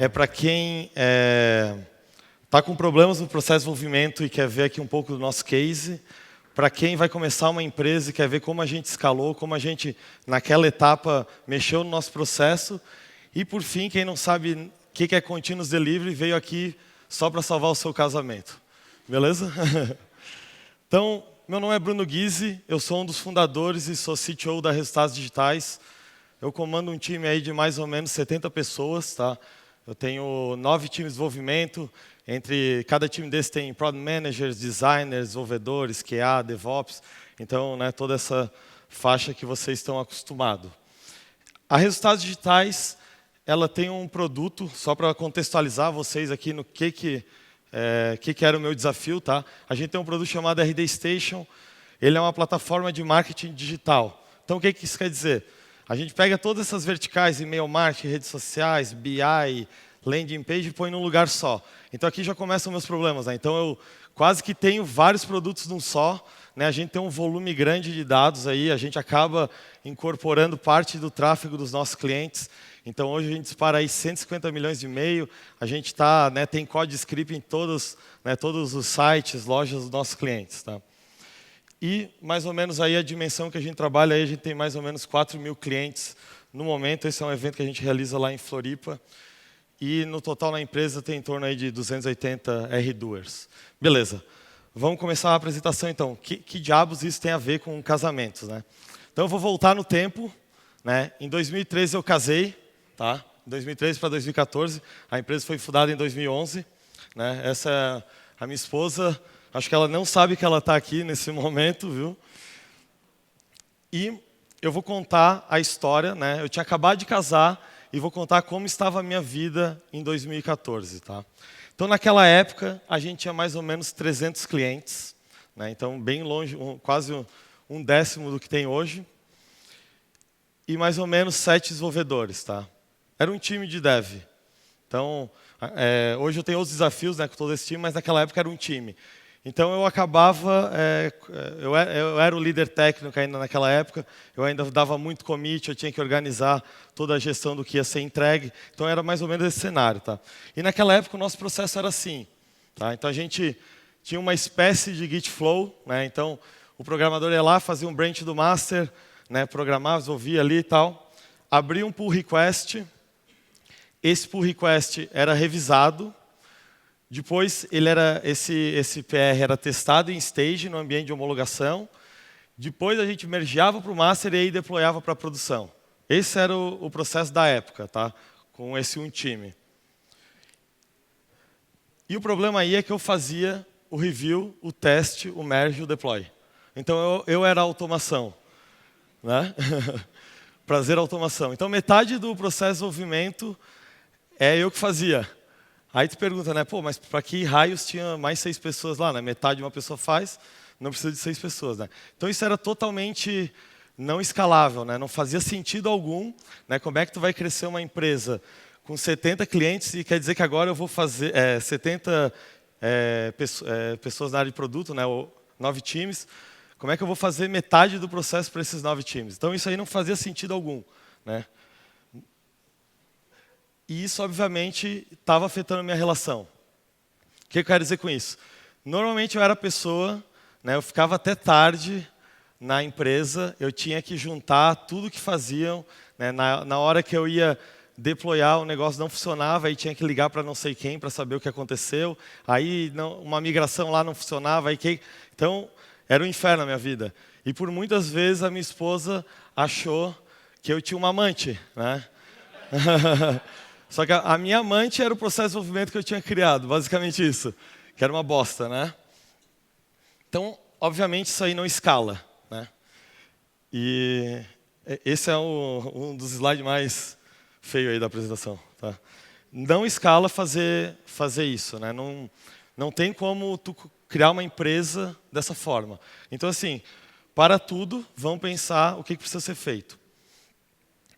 é para quem está com problemas no processo de desenvolvimento e quer ver aqui um pouco do nosso case, para quem vai começar uma empresa e quer ver como a gente escalou, como a gente, naquela etapa, mexeu no nosso processo. E, por fim, quem não sabe o que é Continuous Delivery, veio aqui só para salvar o seu casamento. Beleza? Então, meu nome é Bruno Guizzi, eu sou um dos fundadores e sou CTO da Resultados Digitais. Eu comando um time aí de mais ou menos 70 pessoas, tá? Eu tenho 9 times de desenvolvimento, entre cada time desse tem Product Managers, Designers, desenvolvedores, QA, DevOps, então, né, toda essa faixa que vocês estão acostumados. A Resultados Digitais, ela tem um produto, só para contextualizar vocês aqui no que era o meu desafio, tá? A gente tem um produto chamado RD Station, ele é uma plataforma de marketing digital. Então, o que isso quer dizer? A gente pega todas essas verticais, e-mail marketing, redes sociais, BI, landing page e põe num lugar só. Então, aqui já começam meus problemas, né? Então, eu quase que tenho vários produtos num só, né? A gente tem um volume grande de dados aí, a gente acaba incorporando parte do tráfego dos nossos clientes. Então, hoje a gente dispara aí 150 milhões de e-mail, a gente tem código script em todos os sites, lojas dos nossos clientes. Tá? E, mais ou menos, aí a dimensão que a gente trabalha, aí a gente tem mais ou menos 4 mil clientes no momento. Esse é um evento que a gente realiza lá em Floripa. E, no total, na empresa, tem em torno aí de 280 R2ers. Beleza. Vamos começar a apresentação, então. Que diabos isso tem a ver com casamentos, né? Então, eu vou voltar no tempo. Né? Em 2013, eu casei. Tá? 2013 para 2014, a empresa foi fundada em 2011. Né? Essa é a minha esposa, acho que ela não sabe que ela está aqui nesse momento, viu? E eu vou contar a história, né? Eu tinha acabado de casar e vou contar como estava a minha vida em 2014. Tá? Então, naquela época, a gente tinha mais ou menos 300 clientes, né? Então, bem longe, quase um décimo do que tem hoje, e mais ou menos 7 desenvolvedores. Tá? Era um time de dev. Então, hoje eu tenho outros desafios, né, com todo esse time, mas naquela época era um time. Então, eu acabava... eu era o líder técnico ainda naquela época, eu ainda dava muito commit, eu tinha que organizar toda a gestão do que ia ser entregue. Então, era mais ou menos esse cenário. Tá? E naquela época, o nosso processo era assim. Tá? Então, a gente tinha uma espécie de Git flow. Né? Então, o programador ia lá, fazia um branch do master, né, programava, desenvolvia ali e tal, abria um pull request. Esse pull request era revisado, depois esse PR era testado em stage, no ambiente de homologação, depois a gente mergeava para o master e aí deployava para a produção. Esse era o processo da época, tá? Com esse um time. E o problema aí é que eu fazia o review, o teste, o merge e o deploy. Então eu era a automação. Né? Prazer automação. Então metade do processo de desenvolvimento é eu que fazia. Aí tu pergunta, né? Pô, mas para que raios tinha mais 6 pessoas lá? Né? Metade de uma pessoa faz, não precisa de 6 pessoas. Né? Então isso era totalmente não escalável, né? Não fazia sentido algum. Né? Como é que tu vai crescer uma empresa com 70 clientes e quer dizer que agora eu vou fazer 70 pessoas na área de produto, né? Ou 9 times. Como é que eu vou fazer metade do processo para esses 9 times? Então isso aí não fazia sentido algum. Né? E isso, obviamente, estava afetando a minha relação. O que eu quero dizer com isso? Normalmente eu era a pessoa, né, eu ficava até tarde na empresa, eu tinha que juntar tudo que faziam. Né, na hora que eu ia deployar, o negócio não funcionava, aí tinha que ligar para não sei quem para saber o que aconteceu. Aí uma migração lá não funcionava. Então, era um inferno na minha vida. E por muitas vezes a minha esposa achou que eu tinha uma amante. Né? Só que a minha amante era o processo de desenvolvimento que eu tinha criado, basicamente isso, que era uma bosta, né? Então, obviamente, isso aí não escala, né? E esse é um dos slides mais feios aí da apresentação, tá? Não escala fazer isso, né? Não tem como tu criar uma empresa dessa forma. Então, assim, para tudo, vamos pensar o que precisa ser feito.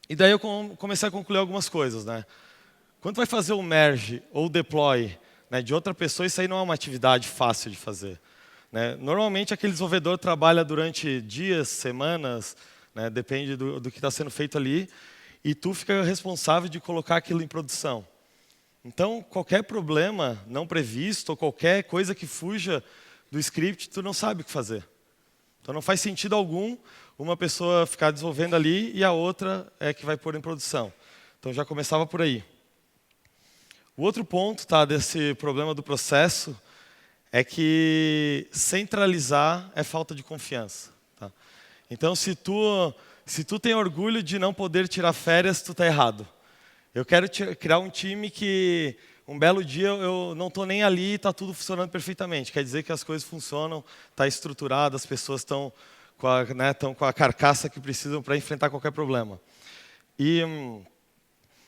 E daí eu comecei a concluir algumas coisas, né? Quando tu vai fazer o merge ou o deploy, né, de outra pessoa, isso aí não é uma atividade fácil de fazer. Né? Normalmente, aquele desenvolvedor trabalha durante dias, semanas, né, depende do que está sendo feito ali, e tu fica responsável de colocar aquilo em produção. Então, qualquer problema não previsto, ou qualquer coisa que fuja do script, tu não sabe o que fazer. Então, não faz sentido algum uma pessoa ficar desenvolvendo ali e a outra é que vai pôr em produção. Então, já começava por aí. O outro ponto, tá, desse problema do processo é que centralizar é falta de confiança. Tá? Então, se tu tem orgulho de não poder tirar férias, tu está errado. Eu quero criar um time que um belo dia eu não estou nem ali e está tudo funcionando perfeitamente. Quer dizer que as coisas funcionam, está estruturado, as pessoas estão com a carcaça que precisam para enfrentar qualquer problema. E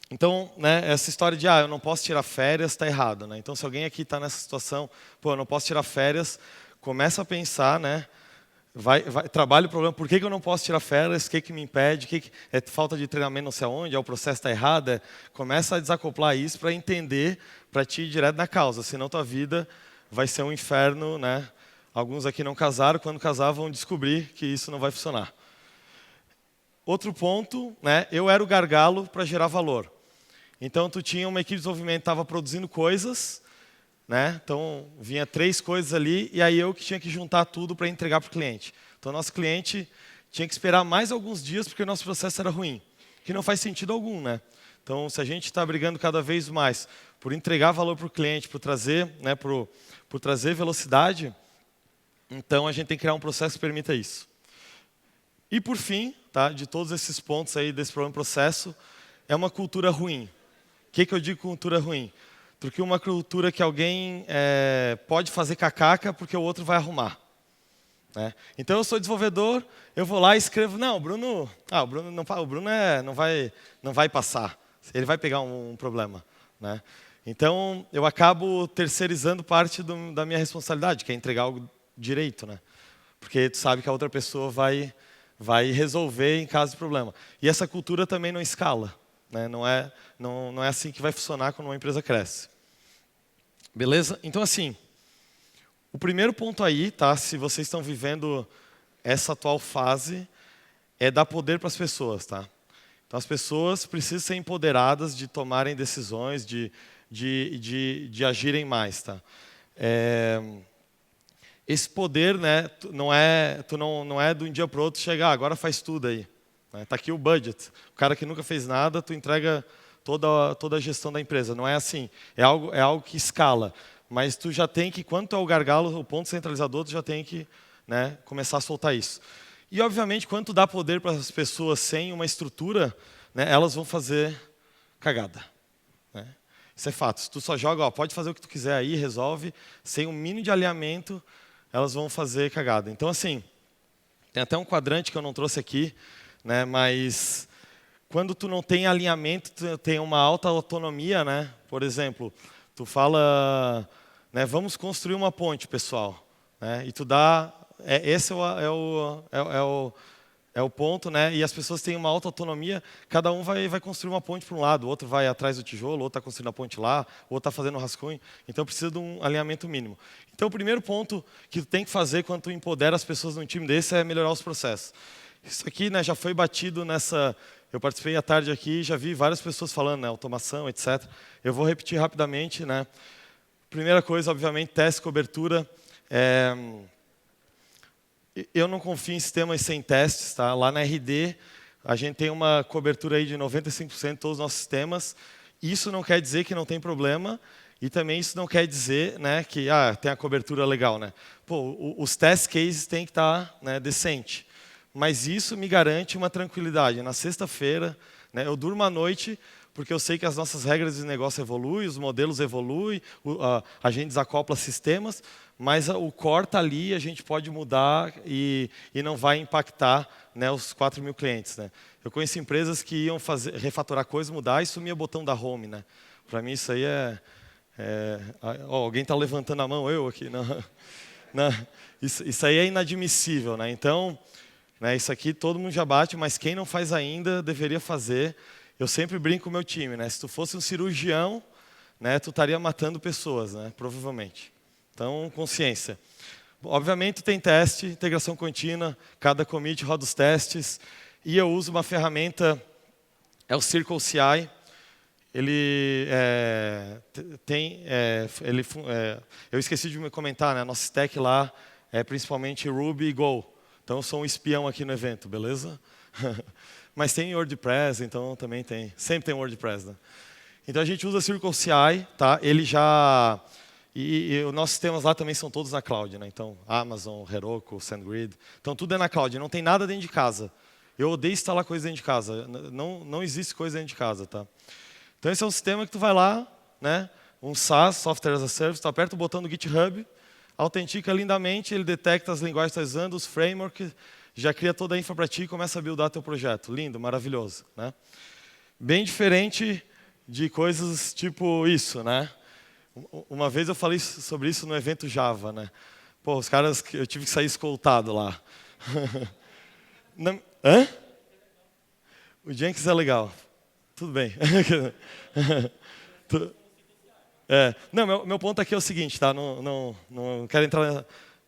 então, essa história de eu não posso tirar férias está errado. Né? Então, se alguém aqui está nessa situação, eu não posso tirar férias, começa a pensar, trabalha o problema, por que eu não posso tirar férias, o que me impede, é falta de treinamento não sei aonde, o processo está errado, começa a desacoplar isso para entender, para te ir direto na causa, senão tua vida vai ser um inferno. Alguns aqui não casaram, quando casar vão descobrir que isso não vai funcionar. Outro ponto, eu era o gargalo para gerar valor. Então, tu tinha uma equipe de desenvolvimento que estava produzindo coisas, então vinha 3 coisas ali, e aí eu que tinha que juntar tudo para entregar para o cliente. Então, nosso cliente tinha que esperar mais alguns dias porque o nosso processo era ruim, que não faz sentido algum. Então, se a gente está brigando cada vez mais por entregar valor para o cliente, por trazer, por trazer velocidade, então a gente tem que criar um processo que permita isso. E por fim, de todos esses pontos aí desse problema processo, é uma cultura ruim. O que eu digo cultura ruim? Porque uma cultura que alguém pode fazer cacaca porque o outro vai arrumar. Então eu sou desenvolvedor, eu vou lá e escrevo, não, o Bruno não vai passar, ele vai pegar um problema. Então eu acabo terceirizando parte da minha responsabilidade, que é entregar algo direito. Porque tu sabe que a outra pessoa vai resolver em caso de problema. E essa cultura também não escala. Não é assim que vai funcionar quando uma empresa cresce. Beleza? Então, assim, o primeiro ponto aí, se vocês estão vivendo essa atual fase, é dar poder para as pessoas. Então, as pessoas precisam ser empoderadas de tomarem decisões, de agirem mais. Esse poder, não é de um dia para o outro chegar, agora faz tudo aí. Está aqui o budget. O cara que nunca fez nada, tu entrega toda a gestão da empresa. Não é assim. É algo que escala. Mas tu já tem que, quando tu é o gargalo, o ponto centralizador, tu já tem que começar a soltar isso. E, obviamente, quando tu dá poder para as pessoas sem uma estrutura, elas vão fazer cagada. Isso é fato. Se tu só joga, pode fazer o que tu quiser aí, resolve, sem um mínimo de alinhamento, elas vão fazer cagada. Então, assim, tem até um quadrante que eu não trouxe aqui, mas quando tu não tem alinhamento, tu tem uma alta autonomia, por exemplo, tu fala, vamos construir uma ponte, pessoal, e tu dá, esse é o ponto, e as pessoas têm uma alta autonomia, cada um vai construir uma ponte para um lado, o outro vai atrás do tijolo, o outro está construindo a ponte lá, o outro está fazendo o rascunho, então precisa de um alinhamento mínimo. Então o primeiro ponto que tu tem que fazer quando tu empodera as pessoas num time desse é melhorar os processos. Isso aqui já foi batido nessa... Eu participei à tarde aqui e já vi várias pessoas falando, automação, etc. Eu vou repetir rapidamente. Primeira coisa, obviamente, teste, cobertura. Eu não confio em sistemas sem testes. Lá na RD, a gente tem uma cobertura aí de 95% de todos os nossos sistemas. Isso não quer dizer que não tem problema. E também isso não quer dizer que tem a cobertura legal. Os test cases têm que estar decente. Mas isso me garante uma tranquilidade. Na sexta-feira, eu durmo à noite porque eu sei que as nossas regras de negócio evoluem, os modelos evoluem, a gente desacopla sistemas, mas o core está ali, a gente pode mudar e não vai impactar os 4.000 clientes. Eu conheço empresas que iam refatorar coisas, mudar e sumia o botão da home. Para mim isso aí alguém está levantando a mão, eu aqui. Não. Isso aí é inadmissível. Então... Isso aqui todo mundo já bate, mas quem não faz ainda deveria fazer. Eu sempre brinco com o meu time. Se tu fosse um cirurgião, tu estaria matando pessoas, provavelmente. Então, consciência. Obviamente tem teste, integração contínua, cada commit roda os testes. E eu uso uma ferramenta, é o Circle CI. Eu esqueci de me comentar, né? Nosso stack lá é principalmente Ruby e Go. Então, eu sou um espião aqui no evento, beleza? Mas tem WordPress, então também tem. Sempre tem WordPress, né? Então, a gente usa CircleCI, tá? Ele já... E os nossos sistemas lá também são todos na cloud, né? Então, Amazon, Heroku, SendGrid. Então, tudo é na cloud, não tem nada dentro de casa. Eu odeio instalar coisa dentro de casa. Não existe coisa dentro de casa, tá? Então, esse é um sistema que tu vai lá, né? Um SaaS, Software as a Service, tu aperta o botão do GitHub, autentica lindamente, ele detecta as linguagens que tu está usando, os frameworks, já cria toda a infra para ti e começa a buildar teu projeto. Lindo, maravilhoso, né? Bem diferente de coisas tipo isso, né? Uma vez eu falei sobre isso no evento Java, né? Pô, os caras, eu tive que sair escoltado lá. Hã? O Jenkins é legal. Tudo bem. Não, meu ponto aqui é o seguinte, tá? Não quero entrar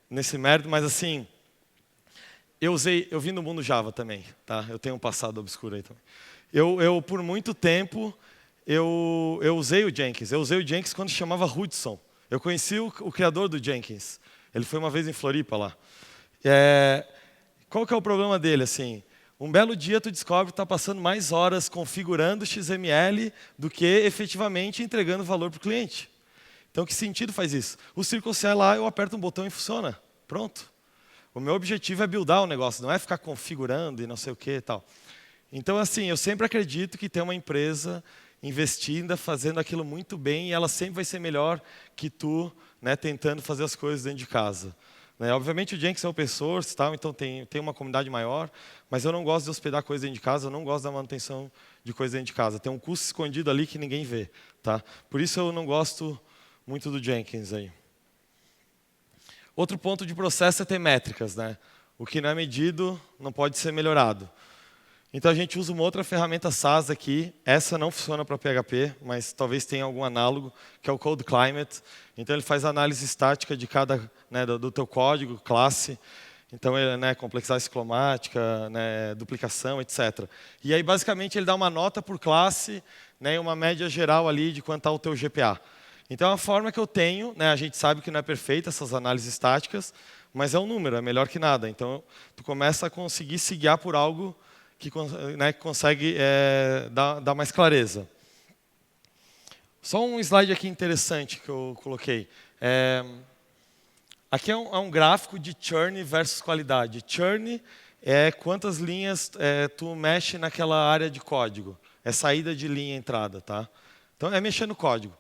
nesse mérito, mas assim, eu vim do mundo Java também, tá? Eu tenho um passado obscuro aí também. Por muito tempo, eu usei o Jenkins. Eu usei o Jenkins quando se chamava Hudson. Eu conheci o criador do Jenkins. Ele foi uma vez em Floripa lá. Qual que é o problema dele, assim? Um belo dia tu descobre que está passando mais horas configurando XML do que efetivamente entregando valor para o cliente. Então, que sentido faz isso? O CircleCI lá, eu aperto um botão e funciona. Pronto. O meu objetivo é buildar o negócio, não é ficar configurando e não sei o que e tal. Então, assim, eu sempre acredito que tem uma empresa investindo, fazendo aquilo muito bem, e ela sempre vai ser melhor que tu, né, tentando fazer as coisas dentro de casa. Obviamente o Jenkins é open source, tal, então tem uma comunidade maior, mas eu não gosto de hospedar coisa dentro de casa, eu não gosto da manutenção de coisa dentro de casa. Tem um custo escondido ali que ninguém vê. Tá? Por isso eu não gosto muito do Jenkins aí. Outro ponto de processo é ter métricas. Né? O que não é medido não pode ser melhorado. Então a gente usa uma outra ferramenta SaaS aqui. Essa não funciona para PHP, mas talvez tenha algum análogo, que é o Code Climate. Então ele faz análise estática de cada, né, do teu código, classe. Então ele, né, complexidade ciclomática, né, duplicação, etc. E aí basicamente ele dá uma nota por classe, né, uma média geral ali de quanto está o teu GPA. Então é uma forma que eu tenho, né, a gente sabe que não é perfeita essas análises estáticas, mas é um número, é melhor que nada. Então tu começa a conseguir se guiar por algo que, né, consegue dar mais clareza. Só um slide aqui interessante que eu coloquei. Aqui é um gráfico de churn versus qualidade. Churn é quantas linhas tu mexe naquela área de código. É saída de linha e entrada. Tá? Então, é mexer no código.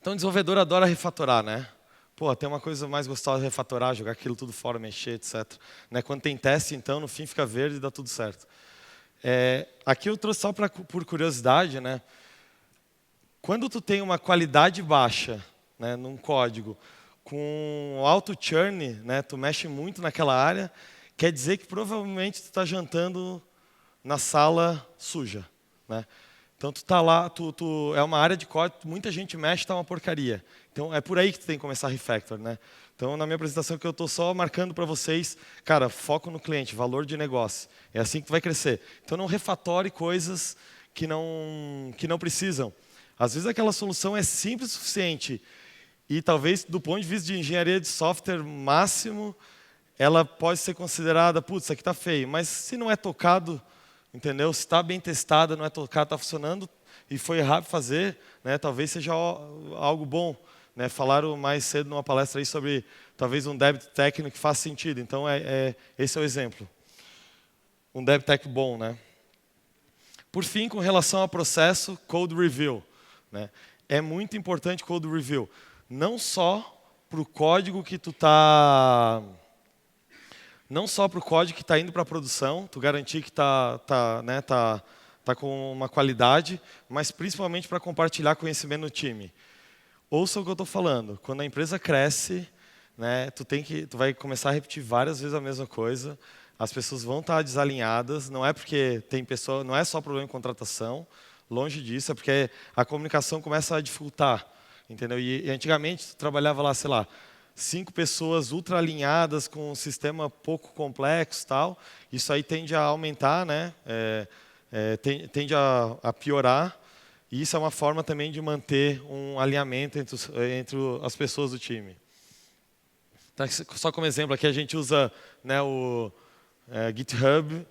Então, o desenvolvedor adora refatorar, né? Pô, tem uma coisa mais gostosa de refatorar, jogar aquilo tudo fora, mexer, etc. Né? Quando tem teste, então, no fim fica verde e dá tudo certo. Aqui eu trouxe só por curiosidade, né? Quando tu tem uma qualidade baixa, né, num código, com alto churn, né, tu mexe muito naquela área, quer dizer que provavelmente tu está jantando na sala suja. Né? Então tu está lá, é uma área de código, muita gente mexe, está uma porcaria. Então é por aí que tu tem que começar a refactor. Né? Então na minha apresentação que eu estou só marcando para vocês, cara, foco no cliente, valor de negócio. É assim que tu vai crescer. Então não refatore coisas que não precisam. Às vezes aquela solução é simples o suficiente e talvez do ponto de vista de engenharia de software máximo, ela pode ser considerada, putz, isso aqui está feio. Mas se não é tocado, entendeu? Se está bem testado, não é tocado, está funcionando e foi rápido fazer, né? Talvez seja algo bom. Né? Falaram mais cedo numa palestra aí sobre talvez um débito técnico que faça sentido. Então esse é o exemplo. Um débito técnico bom, né? Por fim, com relação ao processo, Code Review. Né? É muito importante Code Review. Não só para o código que tu está... Não só para o código que está indo para a produção, tu garantir que tá com uma qualidade, mas principalmente para compartilhar conhecimento no time. Ouça o que eu estou falando. Quando a empresa cresce, né, tu vai começar a repetir várias vezes a mesma coisa. As pessoas vão estar desalinhadas. Não é porque tem pessoa, não é só problema de contratação. Longe disso, é porque a comunicação começa a dificultar, entendeu? E antigamente tu trabalhava lá, sei lá, 5 pessoas ultra alinhadas com um sistema pouco complexo, tal. Isso aí tende a aumentar, né? Tende a piorar. E isso é uma forma também de manter um alinhamento entre as pessoas do time. Então, só como exemplo, aqui a gente usa, né, o GitHub,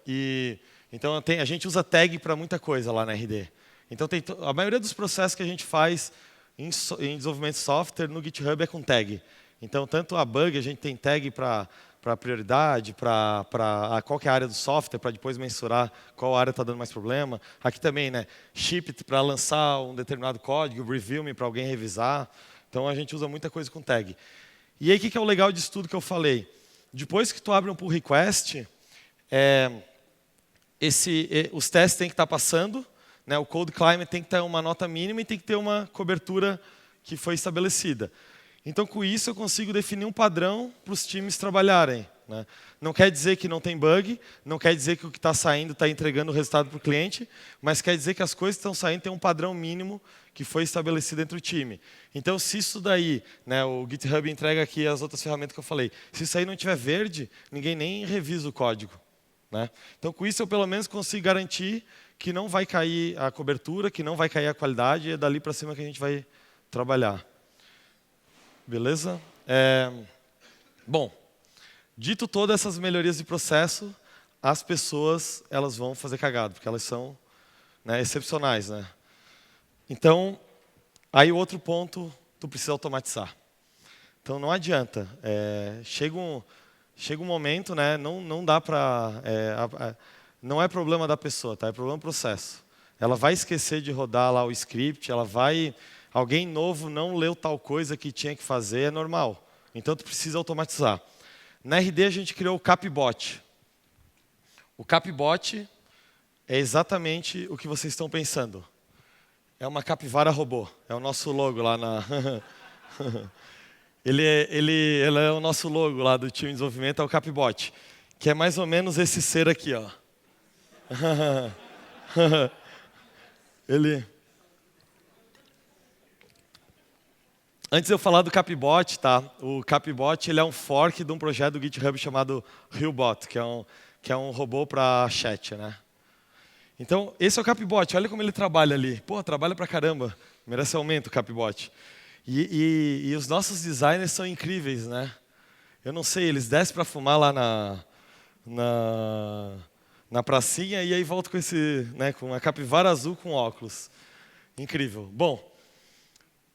então a gente usa tag para muita coisa lá na RD. Então a maioria dos processos que a gente faz em desenvolvimento de software no GitHub é com tag. Então tanto a bug, a gente tem tag para prioridade, para qual que é a área do software, para depois mensurar qual área está dando mais problema. Aqui também, né, ship para lançar um determinado código, review me para alguém revisar. Então a gente usa muita coisa com tag. E aí o que é o legal disso tudo que eu falei? Depois que tu abre um pull request, os testes têm que estar passando, né, o code climate tem que ter uma nota mínima e tem que ter uma cobertura que foi estabelecida. Então, com isso, eu consigo definir um padrão para os times trabalharem, né? Não quer dizer que não tem bug, não quer dizer que o que está saindo está entregando o resultado para o cliente, mas quer dizer que as coisas que estão saindo têm um padrão mínimo que foi estabelecido entre o time. Então, se isso daí, né, o GitHub entrega aqui as outras ferramentas que eu falei, se isso aí não tiver verde, ninguém nem revisa o código, né? Então, com isso, eu pelo menos consigo garantir que não vai cair a cobertura, que não vai cair a qualidade, e é dali para cima que a gente vai trabalhar. Beleza? Bom, dito todas essas melhorias de processo, as pessoas elas vão fazer cagado, porque elas são, né, excepcionais, né? Então, aí o outro ponto, tu precisa automatizar. Então não adianta. Chega um momento, né, não dá para... não é problema da pessoa, tá? É problema do processo. Ela vai esquecer de rodar lá o script, alguém novo não leu tal coisa que tinha que fazer, é normal. Então tu precisa automatizar. Na RD a gente criou o Capbot. O Capbot é exatamente o que vocês estão pensando. É uma capivara robô. É o nosso logo lá na... ele é o nosso logo lá do time de desenvolvimento, é o Capbot. Que é mais ou menos esse ser aqui, ó. Antes de eu falar do Capbot, tá? O Capbot ele é um fork de um projeto do GitHub chamado Hillbot, que é um robô para chat, né? Então, esse é o Capbot. Olha como ele trabalha ali. Pô, trabalha pra caramba. Merece aumento o Capbot. E os nossos designers são incríveis, né? Eu não sei, eles descem para fumar lá na pracinha e aí voltam com né, com a capivara azul com óculos. Incrível. Bom,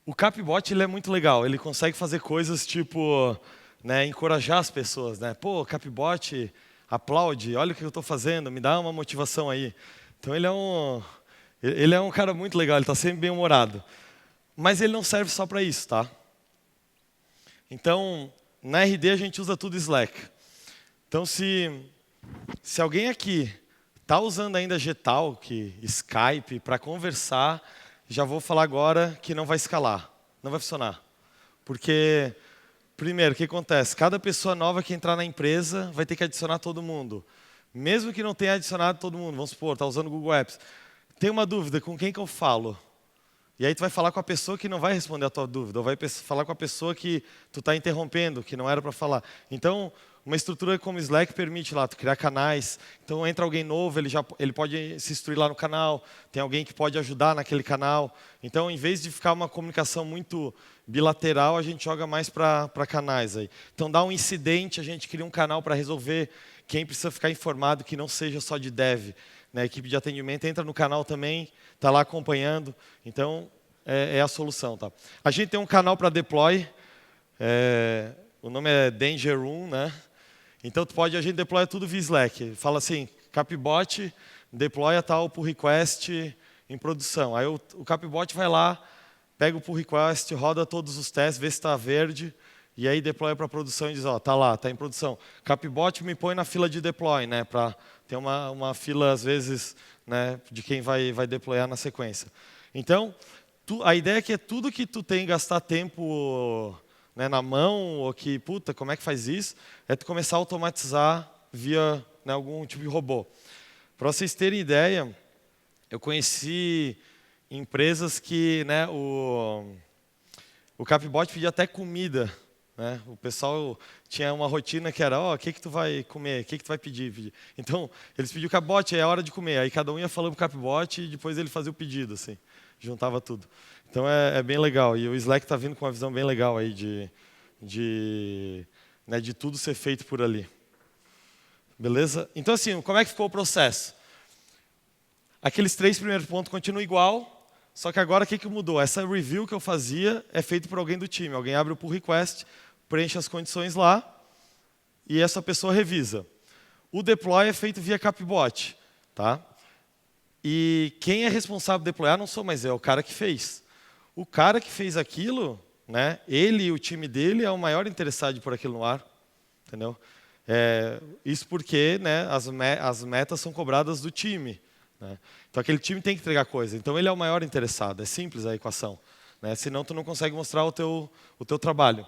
o Capbot ele é muito legal. Ele consegue fazer coisas tipo, né, encorajar as pessoas, né? Pô, Capbot, aplaude, olha o que eu estou fazendo, me dá uma motivação aí. Então ele é um cara muito legal, ele está sempre bem humorado. Mas ele não serve só para isso, tá? Então, na RD a gente usa tudo Slack. Então, se alguém aqui está usando ainda Gtalk, Skype para conversar, já vou falar agora que não vai escalar, não vai funcionar. Porque, primeiro, o que acontece? Cada pessoa nova que entrar na empresa vai ter que adicionar todo mundo. Mesmo que não tenha adicionado todo mundo, vamos supor, está usando o Google Apps. Tem uma dúvida, com quem que eu falo? E aí tu vai falar com a pessoa que não vai responder a tua dúvida, ou vai falar com a pessoa que tu está interrompendo, que não era para falar. Então, uma estrutura como Slack permite lá tu criar canais. Então, entra alguém novo, ele pode se instruir lá no canal, tem alguém que pode ajudar naquele canal. Então, em vez de ficar uma comunicação muito bilateral, a gente joga mais para canais aí. Então, dá um incidente, a gente cria um canal para resolver. Quem precisa ficar informado que não seja só de dev, né? A equipe de atendimento entra no canal também, está lá acompanhando. Então, é a solução. Tá? A gente tem um canal para deploy, o nome é Danger Room, né? Então, a gente deploya tudo via Slack. Fala assim, Capbot, deploya tal pull request em produção. Aí o Capbot vai lá, pega o pull request, roda todos os testes, vê se está verde, e aí deploya para produção e diz, ó, tá lá, tá em produção. Capbot me põe na fila de deploy, né, para ter uma fila às vezes, né, de quem vai deployar na sequência. Então, a ideia é que tudo que tu tem que gastar tempo, né, na mão, ou que, puta, como é que faz isso? É tu começar a automatizar via, né, algum tipo de robô. Para vocês terem ideia, eu conheci empresas que, né, o Capbot pedia até comida. Né? O pessoal tinha uma rotina que era, o que tu vai comer, o que tu vai pedir? Então, eles pediam o Capbot, é a hora de comer. Aí cada um ia falando o Capbot e depois ele fazia o pedido. Assim. juntava tudo. Então é bem legal. E o Slack está vindo com uma visão bem legal aí de tudo ser feito por ali. Beleza? Então assim, como é que ficou o processo? Aqueles 3 primeiros pontos continuam igual, só que agora o que mudou? Essa review que eu fazia é feita por alguém do time. Alguém abre o pull request, preenche as condições lá e essa pessoa revisa. O deploy é feito via Capbot, tá? E quem é responsável por deployar não sou mais eu, é o cara que fez. O cara que fez aquilo, né, ele e o time dele é o maior interessado por aquilo no ar, entendeu? Isso porque, né, as metas são cobradas do time, né? Então aquele time tem que entregar coisa. Então ele é o maior interessado. É simples a equação, né? Senão tu não consegue mostrar o teu trabalho.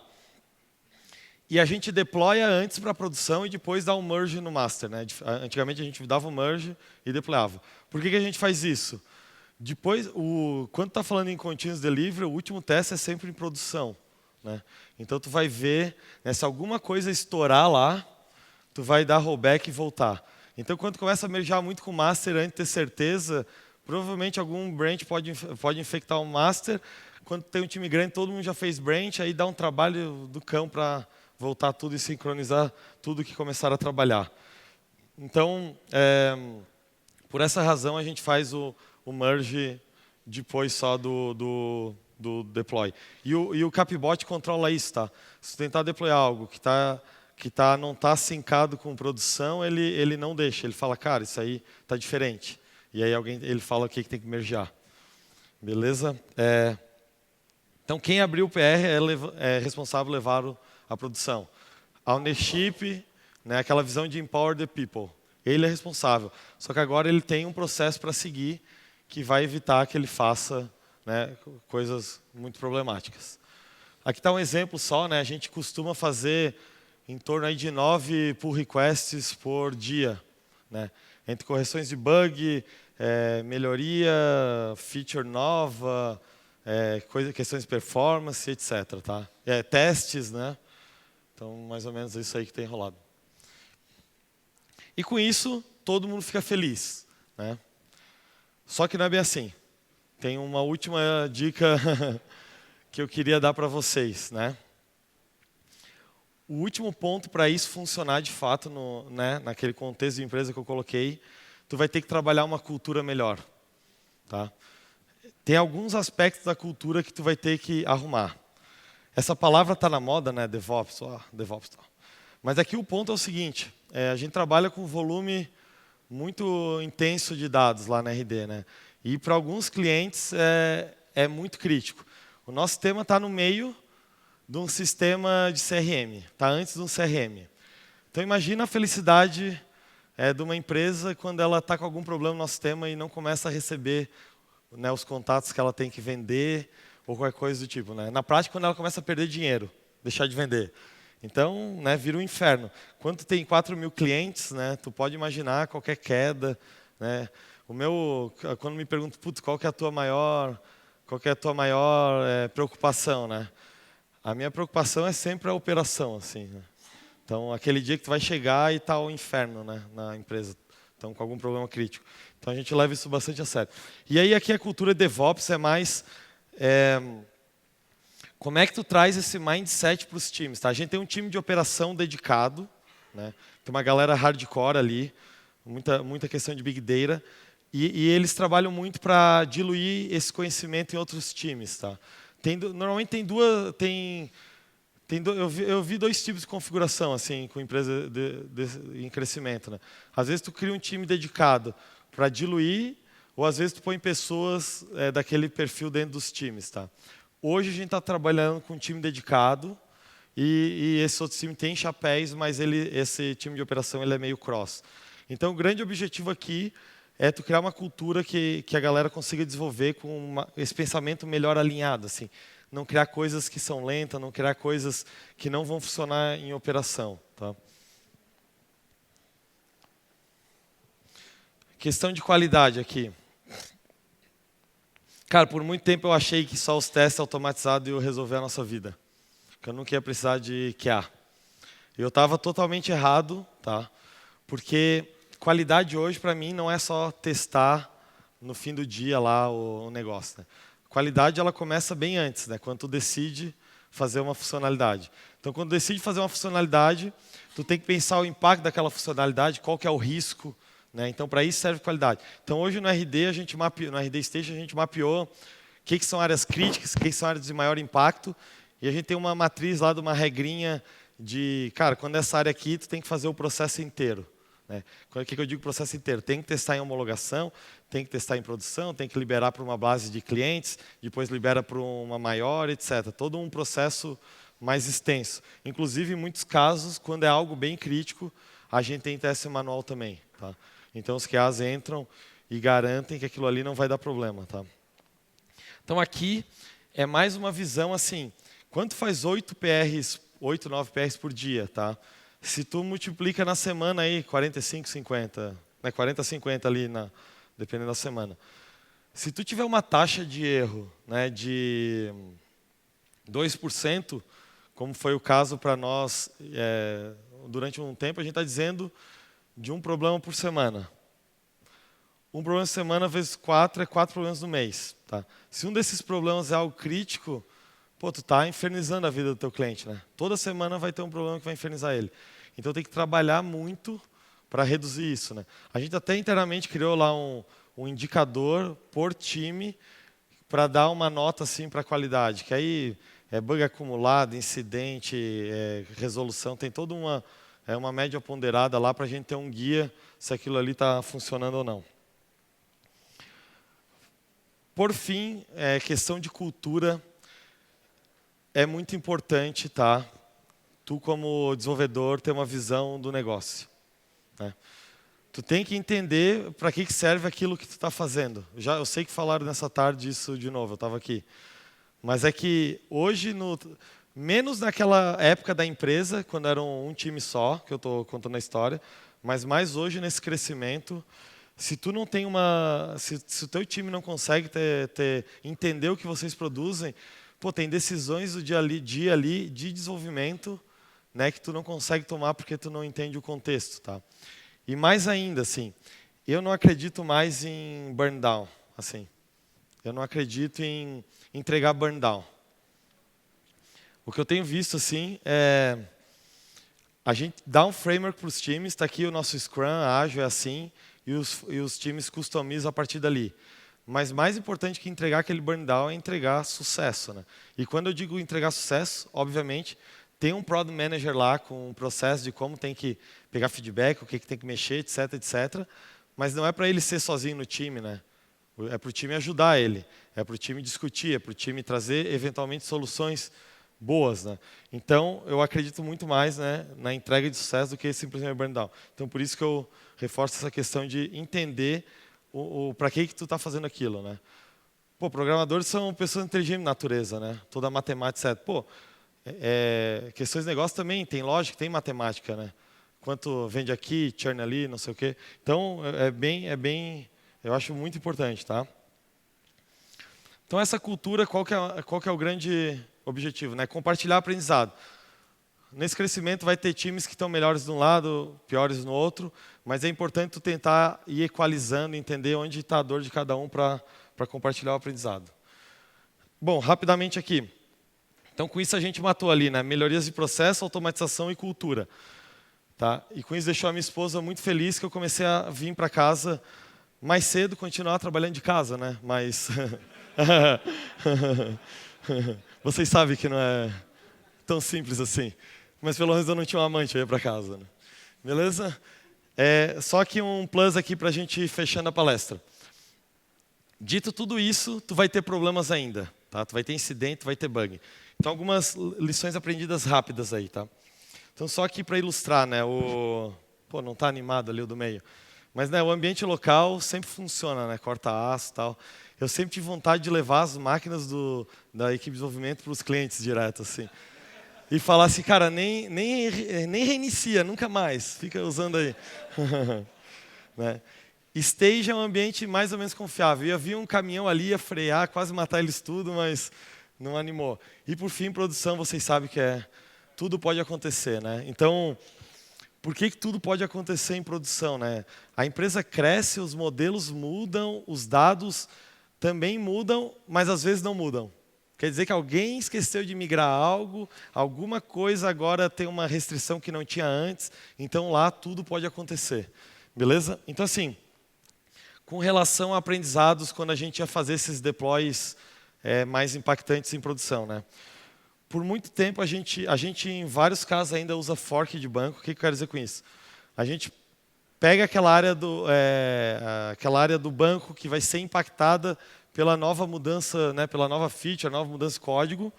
E a gente deploya antes para a produção e depois dá um merge no master, né? Antigamente a gente dava um merge e deployava. Por que a gente faz isso? Depois, quando está falando em continuous delivery, o último teste é sempre em produção, né? Então tu vai ver, né, se alguma coisa estourar lá, tu vai dar rollback e voltar. Então quando começa a mergear muito com o master antes de ter certeza, provavelmente algum branch pode infectar o master. Quando tem um time grande, todo mundo já fez branch, aí dá um trabalho do cão para voltar tudo e sincronizar tudo que começaram a trabalhar. Então, por essa razão, a gente faz o merge depois só do deploy. E o Capbot controla isso, tá? Se tentar deployar algo não está sincado com produção, ele não deixa. Ele fala, cara, isso aí está diferente. E aí ele fala o que tem que mergear. Beleza? Então, quem abriu o PR é responsável por levar a produção. A ownership, né, aquela visão de empower the people. Ele é responsável. Só que agora ele tem um processo para seguir que vai evitar que ele faça, né, coisas muito problemáticas. Aqui está um exemplo só, né? A gente costuma fazer em torno aí de 9 pull requests por dia, né? Entre correções de bug, melhoria, feature nova, questões de performance, etc. Tá? Testes, né? Então, mais ou menos isso aí que tem rolado. E com isso, todo mundo fica feliz, né? Só que não é bem assim. Tem uma última dica que eu queria dar para vocês, né? O último ponto para isso funcionar de fato naquele contexto de empresa que eu coloquei, tu vai ter que trabalhar uma cultura melhor, tá? Tem alguns aspectos da cultura que tu vai ter que arrumar. Essa palavra está na moda, né? DevOps, DevOps. Mas aqui o ponto é o seguinte: a gente trabalha com volume muito intenso de dados lá na RD, né? E para alguns clientes é muito crítico. O nosso sistema está no meio de um sistema de CRM, está antes de um CRM. Então imagina a felicidade de uma empresa quando ela está com algum problema no nosso sistema e não começa a receber, né, os contatos que ela tem que vender ou qualquer coisa do tipo, né? Na prática, quando ela começa a perder dinheiro, deixar de vender. Então, né, vira um inferno. Quando tu tem 4.000 clientes, né, tu pode imaginar qualquer queda, né? Quando me perguntam, putz, qual que é a tua maior preocupação, né? A minha preocupação é sempre a operação, assim, né? Então, aquele dia que tu vai chegar e está o inferno, né, na empresa, então com algum problema crítico. Então a gente leva isso bastante a sério. E aí aqui a cultura DevOps é mais como é que tu traz esse mindset para os times, tá? A gente tem um time de operação dedicado, né? Tem uma galera hardcore ali, muita questão de Big Data, e eles trabalham muito para diluir esse conhecimento em outros times, tá? Normalmente eu vi 2 tipos de configuração assim com empresa em crescimento, né? Às vezes tu cria um time dedicado para diluir, ou às vezes tu põe pessoas daquele perfil dentro dos times, tá? Hoje a gente está trabalhando com um time dedicado e esse outro time tem chapéus, mas esse time de operação ele é meio cross. Então o grande objetivo aqui é tu criar uma cultura que a galera consiga desenvolver com esse pensamento melhor alinhado, assim. Não criar coisas que são lentas, não criar coisas que não vão funcionar em operação, tá? Questão de qualidade aqui. Cara, por muito tempo eu achei que só os testes automatizados iam resolver a nossa vida. Que eu nunca ia precisar de QA. Eu estava totalmente errado, tá? Porque qualidade hoje para mim não é só testar no fim do dia lá o negócio. Né? A qualidade ela começa bem antes, né? Quando tu decide fazer uma funcionalidade. Então, quando decide fazer uma funcionalidade, tu tem que pensar o impacto daquela funcionalidade, qual que é o risco. Né? Então, para isso serve qualidade. Então, hoje no RD, no RD Station, a gente mapeou o que são áreas críticas, o que são áreas de maior impacto, e a gente tem uma matriz lá de uma regrinha de, cara, quando essa área aqui, tu tem que fazer o processo inteiro. Né? O que eu digo processo inteiro? Tem que testar em homologação, tem que testar em produção, tem que liberar para uma base de clientes, depois libera para uma maior, etc. Todo um processo mais extenso. Inclusive, em muitos casos, quando é algo bem crítico, a gente tem teste manual também. Tá? Então, os QAs entram e garantem que aquilo ali não vai dar problema. Tá? Então, aqui é mais uma visão assim, quanto faz 8, 9 PRs por dia? Tá? Se tu multiplica na semana aí 45, 50, né, 40, 50 ali, dependendo da semana. Se tu tiver uma taxa de erro, né, de 2%, como foi o caso para nós durante um tempo, a gente está dizendo de um problema por semana. Um problema por semana vezes 4 é 4 problemas no mês. Tá? Se um desses problemas é algo crítico, pô, tu está infernizando a vida do teu cliente. Né? Toda semana vai ter um problema que vai infernizar ele. Então tem que trabalhar muito para reduzir isso. Né? A gente até internamente criou lá um indicador por time para dar uma nota assim, para a qualidade. Que aí é bug acumulado, incidente, resolução, tem toda uma média ponderada lá para a gente ter um guia se aquilo ali está funcionando ou não. Por fim, questão de cultura é muito importante, tá? Tu, como desenvolvedor, ter uma visão do negócio. Né? Tu tem que entender para que serve aquilo que tu está fazendo. Eu sei que falaram nessa tarde isso de novo, eu estava aqui. Mas é que hoje, menos naquela época da empresa, quando era um time só, que eu estou contando a história, mas mais hoje nesse crescimento, se tu não tem se o teu time não consegue entender o que vocês produzem, pô, tem decisões do dia ali de desenvolvimento, né, que tu não consegue tomar porque tu não entende o contexto, tá? E mais ainda, assim, eu não acredito mais em burn down, assim. Eu não acredito em entregar burn down. O que eu tenho visto, assim, a gente dá um framework para os times, está aqui o nosso Scrum, ágil é assim, e os times customizam a partir dali. Mas mais importante que entregar aquele burn down é entregar sucesso. Né? E quando eu digo entregar sucesso, obviamente, tem um Product Manager lá com um processo de como tem que pegar feedback, o que tem que mexer, etc, etc. Mas não é para ele ser sozinho no time, né? É para o time ajudar ele, é para o time discutir, é para o time trazer, eventualmente, soluções boas. Né? Então, eu acredito muito mais, né, na entrega de sucesso do que simplesmente burn down. Então, por isso que eu reforço essa questão de entender para que tu está fazendo aquilo. Né? Pô, programadores são pessoas inteligentes de natureza, né? Toda a matemática, etc. Pô, questões de negócio também tem lógica, tem matemática, né? Quanto vende aqui, churn ali, não sei o quê. Então, eu acho muito importante, tá? Então, essa cultura, qual que é o grande objetivo? Né? Compartilhar aprendizado. Nesse crescimento vai ter times que estão melhores de um lado, piores no outro, mas é importante tu tentar ir equalizando, entender onde está a dor de cada um para compartilhar o aprendizado. Bom, rapidamente aqui. Então, com isso a gente matou ali, né? Melhorias de processo, automatização e cultura. Tá? E com isso deixou a minha esposa muito feliz que eu comecei a vir para casa mais cedo, continuar trabalhando de casa, né? Mas vocês sabem que não é tão simples assim. Mas pelo menos eu não tinha um amante, eu ia para casa. Né? Beleza? Só que um plus aqui para a gente ir fechando a palestra. Dito tudo isso, tu vai ter problemas ainda. Tá? Tu vai ter incidente, vai ter bug. Então, algumas lições aprendidas rápidas aí, tá? Então, só aqui para ilustrar, né? Pô, não está animado ali o do meio. Mas né, o ambiente local sempre funciona, né? Corta aço e tal. Eu sempre tive vontade de levar as máquinas da equipe de desenvolvimento para os clientes direto, assim. E falar assim, cara, nem reinicia, nunca mais. Fica usando aí. Né? Stage é um ambiente mais ou menos confiável. Eu havia um caminhão ali, ia frear, quase matar eles tudo, mas não animou. E por fim, produção, vocês sabem que tudo pode acontecer, né? Então, por que tudo pode acontecer em produção, né? A empresa cresce, os modelos mudam, os dados também mudam, mas às vezes não mudam. Quer dizer que alguém esqueceu de migrar algo, alguma coisa agora tem uma restrição que não tinha antes, então lá tudo pode acontecer. Beleza? Então assim, com relação a aprendizados, quando a gente ia fazer esses deploys mais impactantes em produção, né? Por muito tempo, a gente em vários casos ainda usa fork de banco. O que eu quero dizer com isso? A gente pega aquela área do banco que vai ser impactada pela nova mudança, né, pela nova feature, nova mudança de código,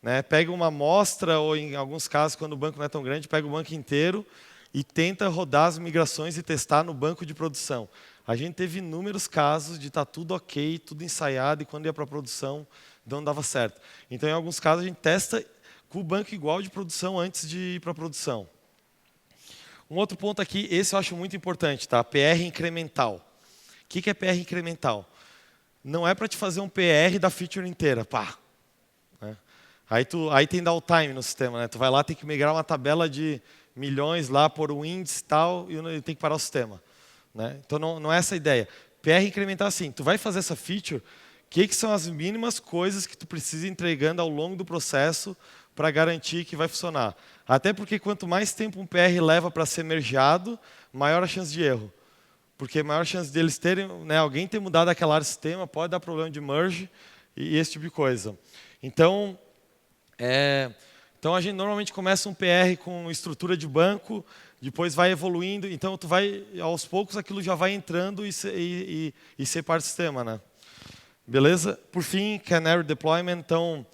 né, pega uma amostra, ou em alguns casos, quando o banco não é tão grande, pega o banco inteiro e tenta rodar as migrações e testar no banco de produção. A gente teve inúmeros casos de estar tudo ok, tudo ensaiado, e quando ia para a produção, não dava certo. Então, em alguns casos, a gente testa com o banco igual de produção antes de ir para a produção. Um outro ponto aqui, esse eu acho muito importante, tá? PR incremental. O que é PR incremental? Não é para te fazer um PR da feature inteira, pá. Né? Aí tem downtime no sistema, né? Tu vai lá, tem que migrar uma tabela de milhões lá por um índice e tal, e tem que parar o sistema. Né? Então não é essa a ideia. PR incremental assim, tu vai fazer essa feature, o que são as mínimas coisas que tu precisa ir entregando ao longo do processo para garantir que vai funcionar. Até porque quanto mais tempo um PR leva para ser mergeado, maior a chance de erro. Porque maior a chance deles terem, né, alguém ter mudado aquela área do sistema, pode dar problema de merge e esse tipo de coisa. Então a gente normalmente começa um PR com estrutura de banco, depois vai evoluindo, então tu vai, aos poucos aquilo já vai entrando e ser parte do sistema, né? Beleza? Por fim, Canary Deployment, então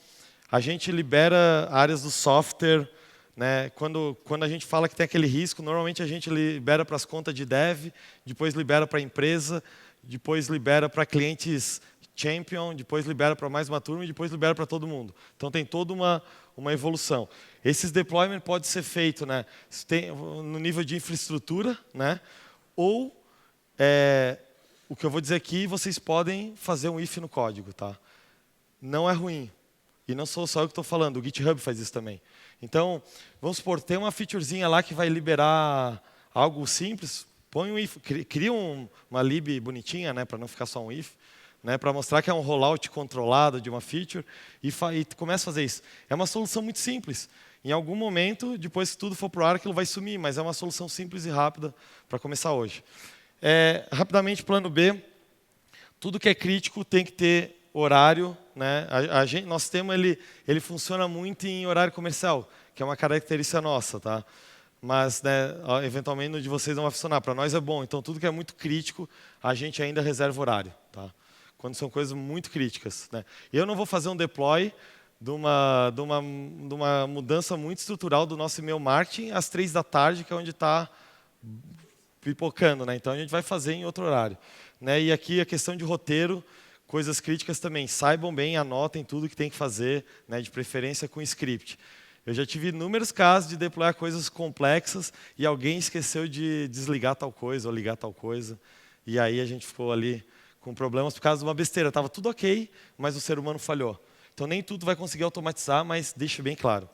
a gente libera áreas do software, né? Quando a gente fala que tem aquele risco, normalmente a gente libera para as contas de dev, depois libera para a empresa, depois libera para clientes champion, depois libera para mais uma turma e depois libera para todo mundo. Então tem toda uma evolução. Esses deployment pode ser feito, né, no nível de infraestrutura, né, ou o que eu vou dizer aqui, vocês podem fazer um if no código, tá? Não é ruim. E não sou só eu que estou falando, o GitHub faz isso também. Então, vamos supor, tem uma featurezinha lá que vai liberar algo simples, põe um if, cria uma lib bonitinha, né, para não ficar só um if, né, para mostrar que é um rollout controlado de uma feature, e começa a fazer isso. É uma solução muito simples. Em algum momento, depois que tudo for para o ar, aquilo vai sumir, mas é uma solução simples e rápida para começar hoje. Rapidamente, plano B, tudo que é crítico tem que ter horário, né? Nosso sistema ele funciona muito em horário comercial, que é uma característica nossa, tá? Mas, né, eventualmente no de vocês não vai funcionar. Para nós é bom. Então tudo que é muito crítico, a gente ainda reserva horário, tá? Quando são coisas muito críticas, né? Eu não vou fazer um deploy de uma mudança muito estrutural do nosso e-mail marketing às 3 da tarde, que é onde está pipocando, né? Então a gente vai fazer em outro horário, né? E aqui a questão de roteiro, coisas críticas também, saibam bem, anotem tudo que tem que fazer, né, de preferência com script. Eu já tive inúmeros casos de deployar coisas complexas e alguém esqueceu de desligar tal coisa ou ligar tal coisa, e aí a gente ficou ali com problemas por causa de uma besteira. Estava tudo ok, mas o ser humano falhou. Então nem tudo vai conseguir automatizar, mas deixe bem claro.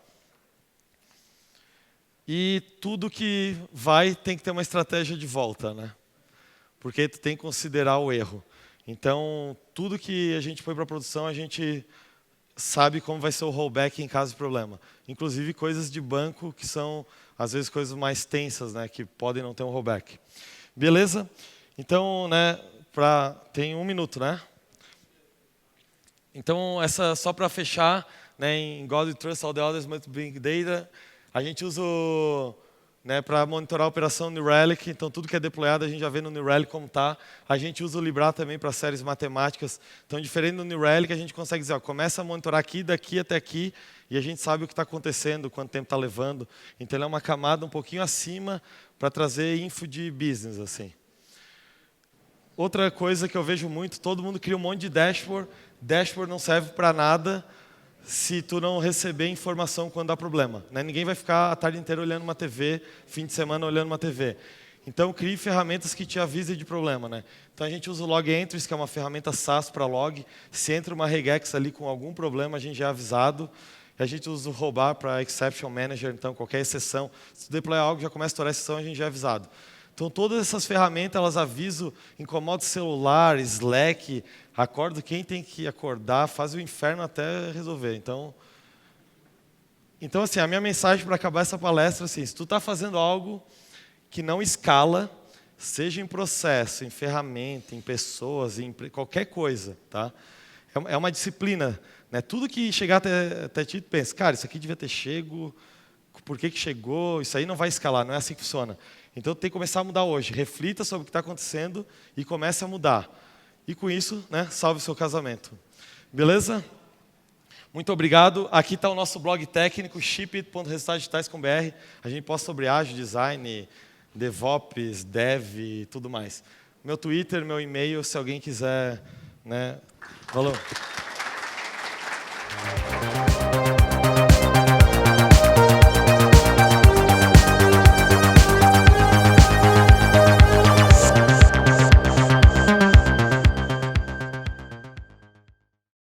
E tudo que vai tem que ter uma estratégia de volta, né? Porque tu tem que considerar o erro. Então, tudo que a gente põe para a produção, a gente sabe como vai ser o rollback em caso de problema. Inclusive coisas de banco que são, às vezes, coisas mais tensas, né, que podem não ter um rollback. Beleza? Então, né, tem 1 minuto, né? Então, só para fechar, né, em God We Trust, All the Others Must Bring Data, a gente usa para monitorar a operação New Relic, então tudo que é deployado a gente já vê no New Relic como está. A gente usa o Libra também para séries matemáticas. Então, diferente do New Relic, a gente consegue dizer, começa a monitorar aqui, daqui até aqui, e a gente sabe o que está acontecendo, quanto tempo está levando. Então, ele é uma camada um pouquinho acima para trazer info de business, assim. Outra coisa que eu vejo muito, todo mundo cria um monte de dashboard. Dashboard não serve para nada se tu não receber informação quando dá problema, né? Ninguém vai ficar a tarde inteira olhando uma TV, fim de semana olhando uma TV. Então, crie ferramentas que te avisem de problema, né? Então, a gente usa o Log Entries, que é uma ferramenta SaaS para log. Se entra uma regex ali com algum problema, a gente já é avisado. A gente usa o Rollbar para Exception Manager, então qualquer exceção, se deployar algo, já começa a estourar a exceção, a gente já é avisado. Então todas essas ferramentas, elas avisam, incomoda o celular, Slack, acorda quem tem que acordar, faz o inferno até resolver. Então assim, a minha mensagem para acabar essa palestra é assim, se tu está fazendo algo que não escala, seja em processo, em ferramenta, em pessoas, em qualquer coisa, tá? É uma disciplina, né? Tudo que chegar até ti, pensa, cara, isso aqui devia ter chego, por que chegou? Isso aí não vai escalar, não é assim que funciona. Então tem que começar a mudar hoje. Reflita sobre o que está acontecendo e comece a mudar. E com isso, né, salve o seu casamento. Beleza? Muito obrigado. Aqui está o nosso blog técnico, shipit.resultadosdigitais.com.br. A gente posta sobre ágil, design, DevOps, Dev e tudo mais. Meu Twitter, meu e-mail, se alguém quiser, né? Falou.